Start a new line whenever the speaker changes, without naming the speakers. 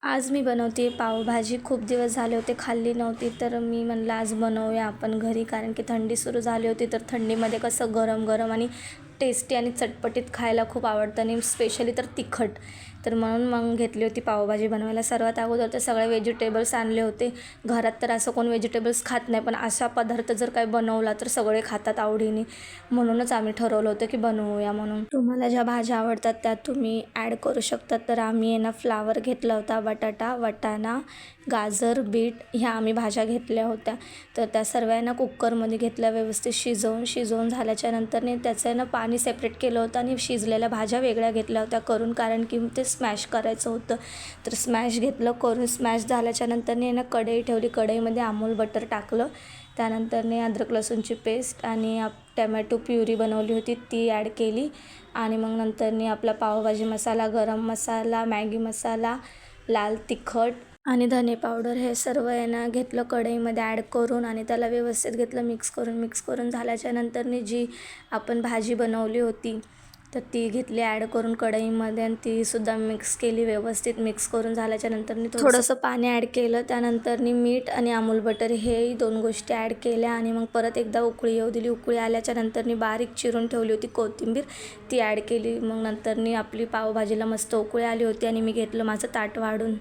आज मी बनवते पावभाजी. खूप दिवस झाले होते खाल्ली नव्हती, तर मी म्हणलं आज बनवूया आपण घरी, कारण की थंडी सुरू झाली होती. तर थंडीमध्ये कसं गरम गरम आणि टेस्टी आणि चटपटीत खायला खूप आवडतं, आणि स्पेशली तर तिखट. तर म्हणून मग घेतली होती पावभाजी बनवायला. सर्वात अगोदर तर सगळे व्हेजिटेबल्स आणले होते. घरात तर असं कोण व्हेजिटेबल्स खात नाही, पण असा पदार्थ जर काही बनवला तर सगळे खातात आवडीने. म्हणूनच आम्ही ठरवलं होतं की बनवूया म्हणून. तुम्हाला ज्या भाज्या आवडतात त्या तुम्ही ॲड करू शकतात. तर आम्ही फ्लावर घेतला होता, बटाटा, वाटाणा, गाजर, बीट ह्या आम्ही भाज्या घेतल्या होत्या. तर त्या सर्वांना कुकरमध्ये घेतल्या, व्यवस्थित शिजवून झाल्याच्या नंतरने त्याचं पाणी सेपरेट केलं होतं आणि शिजलेल्या भाज्या वेगळ्या घेतल्या होत्या करून, कारण की ते स्मॅश करायचं होतं. तर स्मॅश घेतलं करून. स्मॅश झाल्याच्या नंतरने कढई ठेवली. कढईमध्ये अमूल बटर टाकलं. त्यानंतरने अद्रक लसूणची पेस्ट आणि टमॅटो प्युरी बनवली होती ती ॲड केली. आणि मग नंतरने आपला पावभाजी मसाला, गरम मसाला, मॅगी मसाला, लाल तिखट आणि धने पावडर हे सर्व घेतलं कढईमध्ये ॲड करून, आणि त्याला व्यवस्थित घेतलं मिक्स करून झाल्याच्या नंतरने जी आपण भाजी बनवली होती तर ती घेतली ॲड करून कढईमध्ये, आणि तीसुद्धा मिक्स केली. व्यवस्थित मिक्स करून झाल्याच्या नंतरने थोडंसं पाणी ॲड केलं. त्यानंतरने मीठ आणि अमूल बटर हे दोन गोष्टी ॲड केल्या, आणि मग परत एकदा उकळी येऊ दिली. उकळी आल्याच्या नंतरने बारीक चिरून ठेवली होती कोथिंबीर, ती ॲड केली. मग नंतरने आपली पावभाजीला मस्त उकळी आली होती, आणि मी घेतलं माझं ताट वाढून.